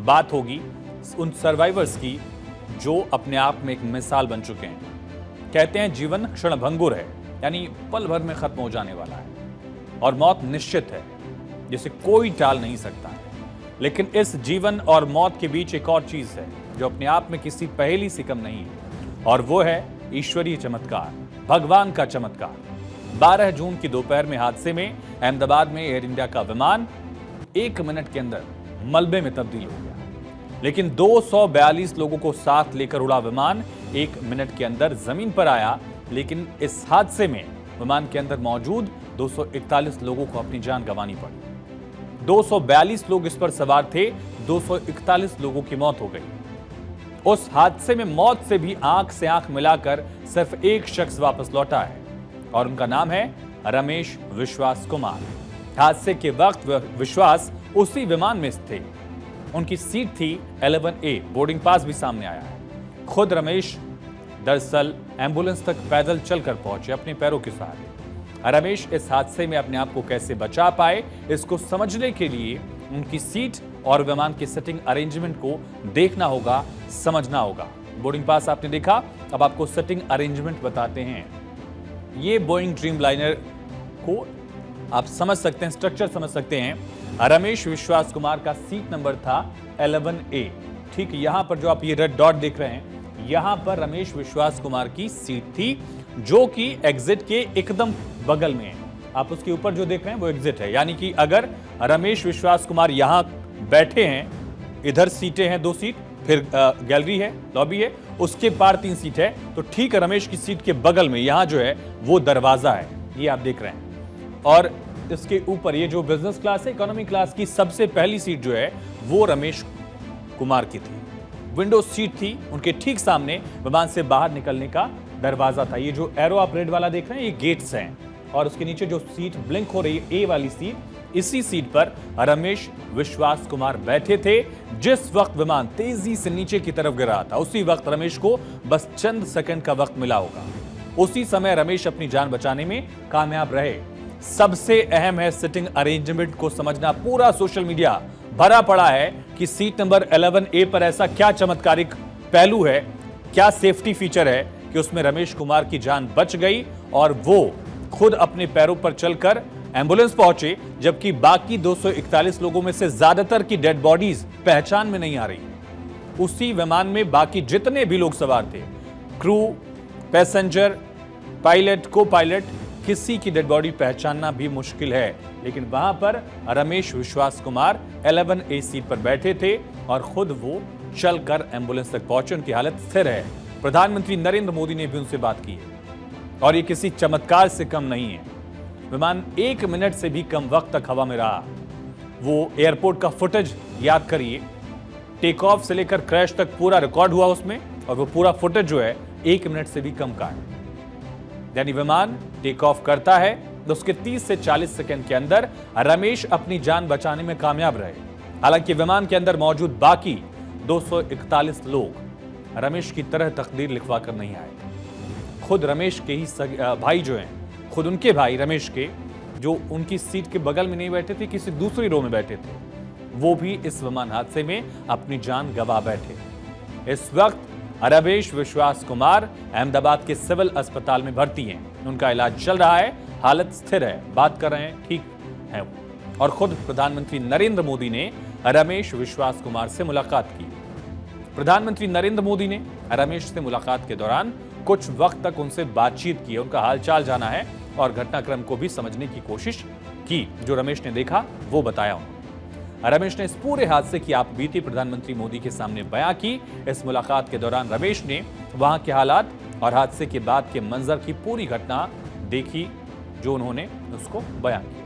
बात होगी उन सर्वाइवर्स की जो अपने आप में एक मिसाल बन चुके हैं। कहते हैं जीवन क्षणभंगुर है, यानी पल भर में खत्म हो जाने वाला है और मौत निश्चित है, जिसे कोई टाल नहीं सकता है। लेकिन इस जीवन और मौत के बीच एक और चीज है जो अपने आप में किसी पहेली से कम नहीं है, और वो है ईश्वरीय चमत्कार, भगवान का चमत्कार। 12 जून की दोपहर में हादसे में अहमदाबाद में एयर इंडिया का विमान 1 मिनट के अंदर मलबे में तब्दील हो गया। लेकिन 242 लोगों को साथ लेकर उड़ा विमान 1 मिनट के अंदर जमीन पर आया। लेकिन इस हादसे में विमान के अंदर मौजूद 241 लोगों को अपनी जान गंवानी पड़ी। 242 लोग इस पर सवार थे, 241 लोगों की मौत हो गई। उस हादसे में मौत से भी आंख से आंख मिलाकर सिर्फ एक शख्स वापस लौटा है और उनका नाम है रमेश विश्वास कुमार। हादसे के वक्त विश्वास उसी विमान में थे, उनकी सीट थी 11A। बोर्डिंग पास भी सामने आया है। खुद रमेश दरअसल एम्बुलेंस तक पैदल चलकर पहुंचे अपने पैरों के सहारे। रमेश इस हादसे में अपने आप को कैसे बचा पाए, इसको समझने के लिए उनकी सीट और विमान की सिटिंग अरेंजमेंट को देखना होगा, समझना होगा। बोर्डिंग पास आपने देखा, अब आपको सिटिंग अरेंजमेंट बताते हैं। ये बोइंग ड्रीम लाइनर को आप समझ सकते हैं, स्ट्रक्चर समझ सकते हैं। रमेश विश्वास कुमार का सीट नंबर था 11A। ठीक यहां पर जो आप ये रेड डॉट देख रहे हैं, यहां पर रमेश विश्वास कुमार की सीट थी, जो कि एग्जिट के एकदम बगल में है। आप उसके ऊपर जो देख रहे हैं वो एग्जिट है, यानी कि अगर रमेश विश्वास कुमार यहां बैठे हैं, इधर सीटें हैं 2 सीट, फिर गैलरी है, लॉबी है, उसके पार 3 सीट है, तो ठीक रमेश की सीट के बगल में यहां जो है वो दरवाजा है, ये आप देख रहे हैं। और इसके ऊपर ये जो बिजनेस क्लास है, इकोनॉमी क्लास की सबसे पहली सीट जो है वो रमेश कुमार की थी। विंडो सीट थी, उनके ठीक सामने विमान से बाहर निकलने का दरवाजा था। ये जो एरो आप रेड वाला देख रहे हैं, ये गेट्स हैं, और उसके नीचे जो सीट ब्लिंक हो रही है, ए वाली सीट, इसी सीट पर रमेश विश्वास कुमार बैठे थे। जिस वक्त विमान तेजी से नीचे की तरफ गिर रहा था, उसी वक्त रमेश को बस चंद सेकंड का वक्त मिला होगा। उसी समय रमेश अपनी जान बचाने में कामयाब रहे। सबसे अहम है सिटिंग अरेंजमेंट को समझना। पूरा सोशल मीडिया भरा पड़ा है कि सीट नंबर 11A पर ऐसा क्या चमत्कारिक पहलू है, क्या सेफ्टी फीचर है कि उसमें रमेश कुमार की जान बच गई और वो खुद अपने पैरों पर चलकर एम्बुलेंस पहुंचे, जबकि बाकी 241 लोगों में से ज्यादातर की डेड बॉडीज पहचान में नहीं आ रही। उसी विमान में बाकी जितने भी लोग सवार थे, क्रू, पैसेंजर, पायलट, को पायलट, किसी की डेड बॉडी पहचानना भी मुश्किल है। लेकिन वहां पर रमेश विश्वास कुमार 11A सीट पर बैठे थे और खुद वो चलकर एम्बुलेंस तक पहुंचे। उनकी हालत स्थिर है। प्रधानमंत्री नरेंद्र मोदी ने भी उनसे बात की है और ये किसी चमत्कार से कम नहीं है। विमान 1 मिनट से भी कम वक्त तक हवा में रहा। वो एयरपोर्ट का फुटेज याद करिए, टेक ऑफ से लेकर क्रैश तक पूरा रिकॉर्ड हुआ उसमें, और वो पूरा फुटेज जो है 1 मिनट से भी कम का है। यानी विमान टेक ऑफ करता है तो उसके 30 से 40 सेकंड के अंदर रमेश अपनी जान बचाने में कामयाब रहे। हालांकि विमान के अंदर मौजूद बाकी 241 लोग रमेश की तरह तकदीर लिखवा कर नहीं आए। खुद रमेश के ही भाई जो हैं, खुद उनके भाई रमेश के, जो उनकी सीट के बगल में नहीं बैठे थे, किसी दूसरी रो में बैठे थे, वो भी इस विमान हादसे में अपनी जान गंवा बैठे। इस वक्त रमेश विश्वास कुमार अहमदाबाद के सिविल अस्पताल में भर्ती हैं। उनका इलाज चल रहा है, हालत स्थिर है, बात कर रहे हैं, ठीक है वो। और खुद प्रधानमंत्री नरेंद्र मोदी ने रमेश विश्वास कुमार से मुलाकात की। प्रधानमंत्री नरेंद्र मोदी ने रमेश से मुलाकात के दौरान कुछ वक्त तक उनसे बातचीत की, उनका हालचाल जाना है और घटनाक्रम को भी समझने की कोशिश की। जो रमेश ने देखा वो बताया उन्होंने। रमेश ने इस पूरे हादसे की आपबीती प्रधानमंत्री मोदी के सामने बयां की। इस मुलाकात के दौरान रमेश ने वहां के हालात और हादसे के बाद के मंजर की पूरी घटना देखी, जो उन्होंने उसको बयां किया।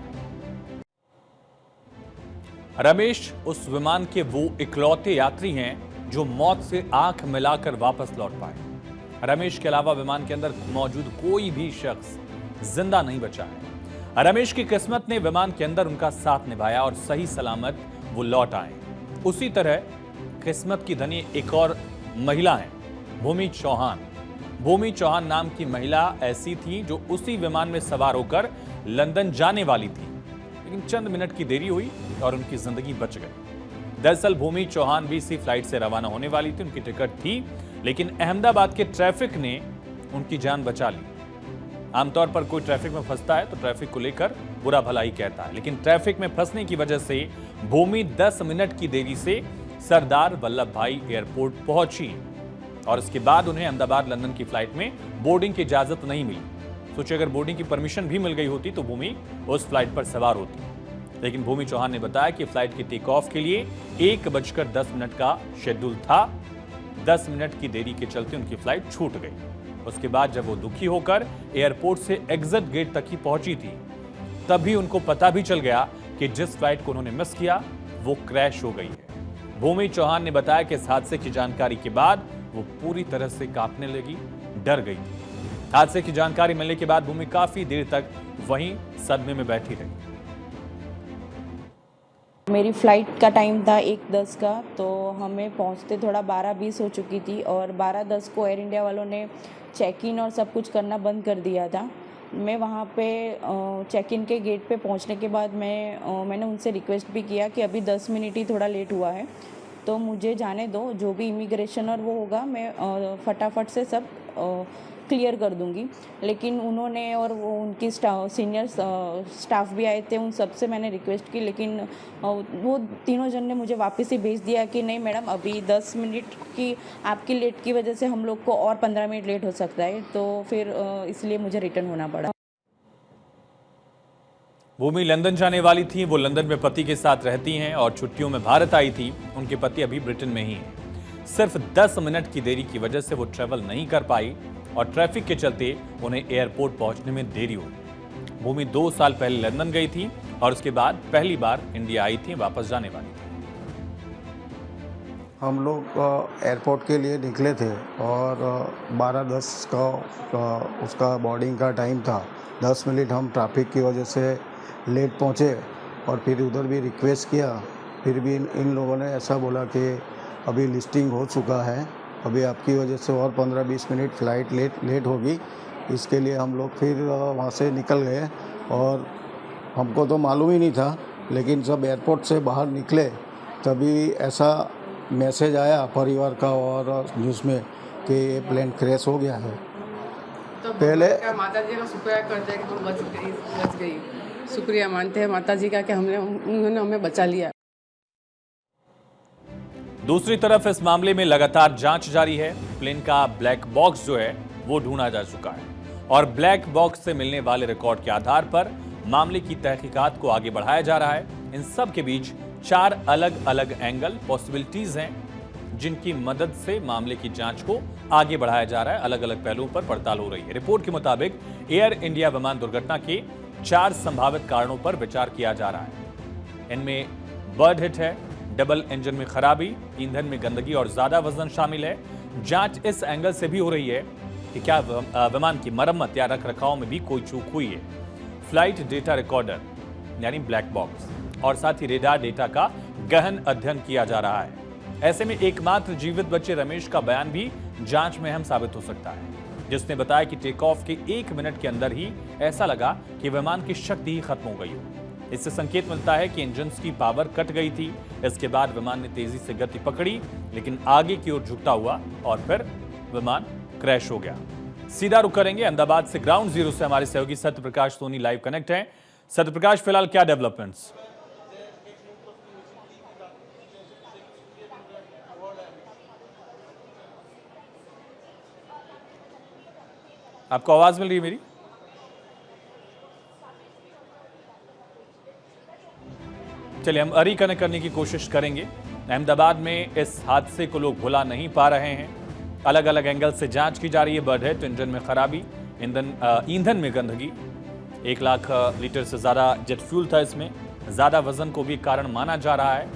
रमेश उस विमान के वो इकलौते यात्री हैं जो मौत से आंख मिलाकर वापस लौट पाए। रमेश के अलावा विमान के अंदर मौजूद कोई भी शख्स जिंदा नहीं बचा है। रमेश की किस्मत ने विमान के अंदर उनका साथ निभाया और सही सलामत वो लौट आए। उसी तरह किस्मत की धनी एक और महिला है, भूमि चौहान। भूमि चौहान नाम की महिला ऐसी थी जो उसी विमान में सवार होकर लंदन जाने वाली थी, लेकिन चंद मिनट की देरी हुई और उनकी जिंदगी बच गई। दरअसल भूमि चौहान भी इसी फ्लाइट से रवाना होने वाली थी, उनकी टिकट थी, लेकिन अहमदाबाद के ट्रैफिक ने उनकी जान बचा ली। आमतौर पर कोई ट्रैफिक में फंसता है तो ट्रैफिक को लेकर बुरा भला ही कहता है, लेकिन ट्रैफिक में फंसने की वजह से भूमि 10 मिनट की देरी से सरदार वल्लभ भाई एयरपोर्ट पहुंची और उसके बाद उन्हें अहमदाबाद लंदन की फ्लाइट में बोर्डिंग की इजाजत नहीं मिली। सोचिए अगर बोर्डिंग की परमिशन भी मिल गई होती तो भूमि उस फ्लाइट पर सवार होती, लेकिन भूमि चौहान ने बताया कि फ्लाइट के टेक ऑफ के लिए 1:10 का शेड्यूल था। 10 मिनट की देरी के चलते उनकी फ्लाइट छूट गई। उसके बाद जब वो दुखी होकर एयरपोर्ट से एग्जिट गेट तक ही पहुंची थी, तभी उनको पता भी चल गया कि जिस फ्लाइट को उन्होंने मिस किया वो क्रैश हो गई है। भूमि चौहान ने बताया कि इस हादसे की जानकारी के बाद वो पूरी तरह से कांपने लगी, डर गई थी। हादसे की जानकारी मिलने के बाद भूमि काफी देर तक वहीं सदमे में बैठी रही। मेरी फ़्लाइट का टाइम था 1:10 का, तो हमें पहुंचते थोड़ा 12:20 हो चुकी थी और 12:10 को एयर इंडिया वालों ने चेक इन और सब कुछ करना बंद कर दिया था। मैं वहाँ पे चेक इन के गेट पे पहुंचने के बाद मैंने उनसे रिक्वेस्ट भी किया कि अभी 10 मिनट ही थोड़ा लेट हुआ है, तो मुझे जाने दो, जो भी इमिग्रेशन और वो होगा मैं फटाफट से सब क्लियर कर दूंगी। लेकिन उन्होंने और वो उनकी सीनियर स्टाफ भी आए थे, उन सब से मैंने रिक्वेस्ट की, लेकिन वो तीनों जन ने मुझे वापस ही भेज दिया कि नहीं मैडम, अभी 10 मिनट की आपकी लेट की वजह से हम लोग को और 15 मिनट लेट हो सकता है, तो फिर इसलिए मुझे रिटर्न होना पड़ा। भूमि लंदन जाने वाली थी, वो लंदन में पति के साथ रहती हैं और छुट्टियों में भारत आई थी। उनके पति अभी ब्रिटेन में ही हैं। सिर्फ 10 मिनट की देरी की वजह से वो ट्रैवल नहीं कर पाई और ट्रैफिक के चलते उन्हें एयरपोर्ट पहुंचने में देरी हुई। भूमि 2 साल पहले लंदन गई थी और उसके बाद पहली बार इंडिया आई थी, वापस जाने वाली थी। हम लोग एयरपोर्ट के लिए निकले थे और 12:10 का उसका बोर्डिंग का टाइम था। 10 मिनट हम ट्रैफिक की वजह से लेट पहुँचे और फिर उधर भी रिक्वेस्ट किया, फिर भी इन लोगों ने ऐसा बोला कि अभी लिस्टिंग हो चुका है, अभी आपकी वजह से और 15-20 मिनट फ़्लाइट लेट होगी। इसके लिए हम लोग फिर वहाँ से निकल गए और हमको तो मालूम ही नहीं था, लेकिन जब एयरपोर्ट से बाहर निकले तभी ऐसा मैसेज आया परिवार का और न्यूज़ में कि ये प्लेन क्रैश हो गया है। तो पहले माता जी का शुक्रिया करते हैं कि हम बच गई। शुक्रिया मानते हैं माता जी का कि उन्होंने हमें बचा लिया। दूसरी तरफ इस मामले में लगातार जांच जारी है। प्लेन का ब्लैक बॉक्स जो है वो ढूंढा जा चुका है और ब्लैक बॉक्स से मिलने वाले रिकॉर्ड के आधार पर मामले की तहकीकात को आगे बढ़ाया जा रहा है। इन सब के बीच 4 अलग अलग एंगल पॉसिबिलिटीज हैं जिनकी मदद से मामले की जांच को आगे बढ़ाया जा रहा है। अलग अलग पहलुओं पर पड़ताल हो रही है। रिपोर्ट के मुताबिक एयर इंडिया विमान दुर्घटना के 4 संभावित कारणों पर विचार किया जा रहा है। इनमें बर्ड हिट है, डबल इंजन में खराबी, ईंधन में गंदगी और ज्यादा वजन शामिल है। जांच इस एंगल से भी हो रही है कि क्या विमान की मरम्मत या रखरखाव में भी कोई चूक हुई है। फ्लाइट डेटा रिकॉर्डर यानी ब्लैक बॉक्स और साथ ही रेडार डेटा का गहन अध्ययन किया जा रहा है। ऐसे में एकमात्र जीवित बचे रमेश का बयान भी जांच में अहम साबित हो सकता है, जिसने बताया कि टेक ऑफ के 1 मिनट के अंदर ही ऐसा लगा कि विमान की शक्ति ही खत्म हो गई हो। इससे संकेत मिलता है कि इंजन की पावर कट गई थी। इसके बाद विमान ने तेजी से गति पकड़ी, लेकिन आगे की ओर झुकता हुआ और फिर विमान क्रैश हो गया। सीधा रुख करेंगे अहमदाबाद से ग्राउंड जीरो से हमारे सहयोगी सत्यप्रकाश सोनी लाइव कनेक्ट हैं। सत्यप्रकाश, फिलहाल क्या डेवलपमेंट्स? आपको आवाज मिल रही है मेरी? चलिए हम रिकनेक्ट करने की कोशिश करेंगे। अहमदाबाद में इस हादसे को लोग भुला नहीं पा रहे हैं। अलग अलग एंगल से जांच की जा रही है। बर्ड हिट, इंजन में खराबी, ईंधन में गंदगी, 1 लाख लीटर से ज्यादा जेट फ्यूल था इसमें, ज्यादा वजन को भी कारण माना जा रहा है,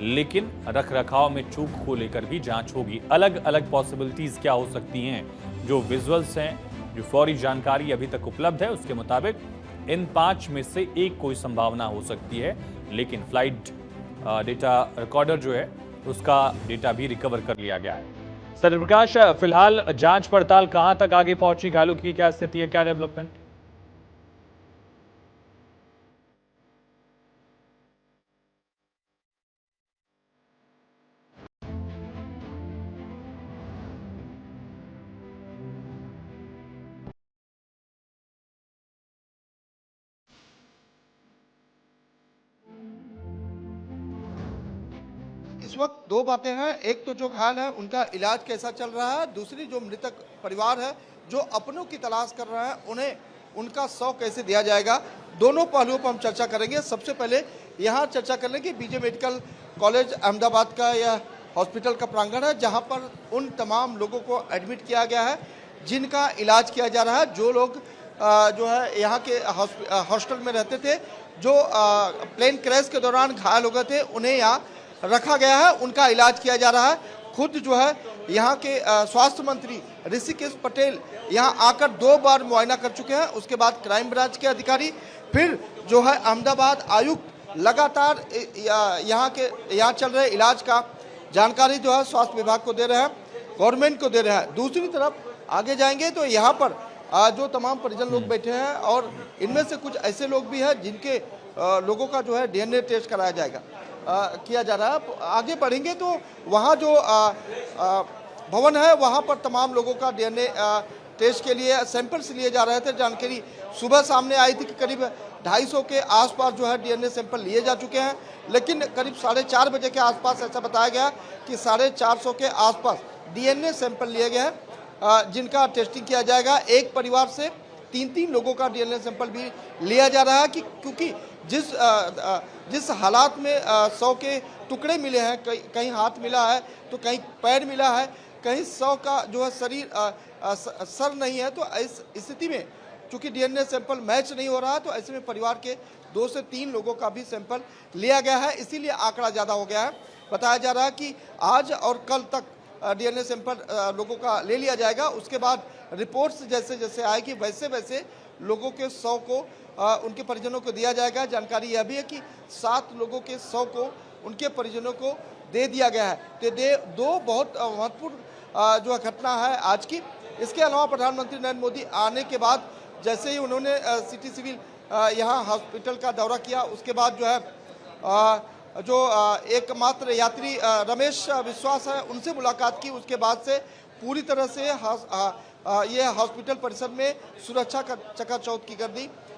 लेकिन रखरखाव में चूक को लेकर भी जांच होगी। अलग अलग पॉसिबिलिटीज क्या हो सकती हैं? जो विजुअल्स हैं, जो फौरी जानकारी अभी तक उपलब्ध है, उसके मुताबिक इन 5 में से एक कोई संभावना हो सकती है, लेकिन फ्लाइट डेटा रिकॉर्डर जो है उसका डेटा भी रिकवर कर लिया गया है। सत्यप्रकाश, फिलहाल जांच पड़ताल कहां तक आगे पहुंची? घायलों की क्या स्थिति है, क्या डेवलपमेंट? इस वक्त दो बातें हैं, एक तो जो घायल है उनका इलाज कैसा चल रहा है, दूसरी जो मृतक परिवार है जो अपनों की तलाश कर रहा है उन्हें उनका शव कैसे दिया जाएगा। दोनों पहलुओं पर हम चर्चा करेंगे। सबसे पहले यहाँ चर्चा कर लेंगे बीजे मेडिकल कॉलेज अहमदाबाद का यह हॉस्पिटल का प्रांगण है जहाँ पर उन तमाम लोगों को एडमिट किया गया है जिनका इलाज किया जा रहा है। जो लोग जो है यहाँ के हॉस्टल में रहते थे, जो प्लेन क्रैश के दौरान घायल हो गए थे, उन्हें यहाँ रखा गया है, उनका इलाज किया जा रहा है। खुद जो है यहाँ के स्वास्थ्य मंत्री ऋषिकेश पटेल यहाँ आकर 2 बार मुआयना कर चुके हैं। उसके बाद क्राइम ब्रांच के अधिकारी, फिर जो है अहमदाबाद आयुक्त लगातार यहाँ चल रहे इलाज का जानकारी जो है स्वास्थ्य विभाग को दे रहे हैं, गवर्नमेंट को दे रहे हैं। दूसरी तरफ आगे जाएंगे तो यहाँ पर जो तमाम परिजन लोग बैठे हैं और इनमें से कुछ ऐसे लोग भी हैं जिनके लोगों का जो है डीएनए टेस्ट कराया जाएगा, किया जा रहा है। आगे बढ़ेंगे तो वहाँ जो भवन है वहाँ पर तमाम लोगों का डीएनए टेस्ट के लिए सैंपल्स लिए जा रहे थे। जानकारी सुबह सामने आई थी कि करीब 250 के आसपास जो है डीएनए सैंपल लिए जा चुके हैं, लेकिन करीब 4:30 बजे के आसपास ऐसा बताया गया कि 450 के आसपास डीएनए सैंपल लिए गए हैं जिनका टेस्टिंग किया जाएगा। एक परिवार से 3-3 लोगों का डीएनए सैंपल भी लिया जा रहा है कि क्योंकि जिस हालात में 100 के टुकड़े मिले हैं, कहीं हाथ मिला है तो कहीं पैर मिला है, कहीं 100 का जो है शरीर सर नहीं है, तो इस स्थिति में चूंकि डीएनए सैंपल मैच नहीं हो रहा, तो ऐसे में परिवार के 2 से 3 लोगों का भी सैंपल लिया गया है, इसीलिए आंकड़ा ज़्यादा हो गया है। बताया जा रहा है कि आज और कल तक डीएनए सैंपल लोगों का ले लिया जाएगा। उसके बाद रिपोर्ट्स जैसे जैसे आएगी वैसे वैसे लोगों के 100 को उनके परिजनों को दिया जाएगा। जानकारी यह भी है कि 7 लोगों के 100 को उनके परिजनों को दे दिया गया है। तो दो बहुत महत्वपूर्ण जो घटना है आज की। इसके अलावा प्रधानमंत्री नरेंद्र मोदी आने के बाद जैसे ही उन्होंने सिटी सिविल यहाँ हॉस्पिटल का दौरा किया, उसके बाद जो है जो एकमात्र यात्री रमेश विश्वास है उनसे मुलाकात की। उसके बाद से पूरी तरह से ये हॉस्पिटल परिसर में सुरक्षा का चकाचौंध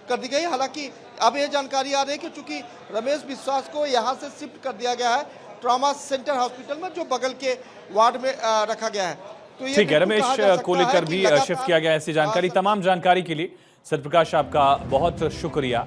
कर दी गई। हालांकि अब ये जानकारी आ रही है कि चूंकि रमेश विश्वास को यहाँ से शिफ्ट कर दिया गया है ट्रॉमा सेंटर हॉस्पिटल में, जो बगल के वार्ड में रखा गया है। तो ये ठीक है, रमेश को लेकर कि भी शिफ्ट किया गया। ऐसी जानकारी, तमाम जानकारी के लिए सत्यप्रकाश आपका बहुत शुक्रिया।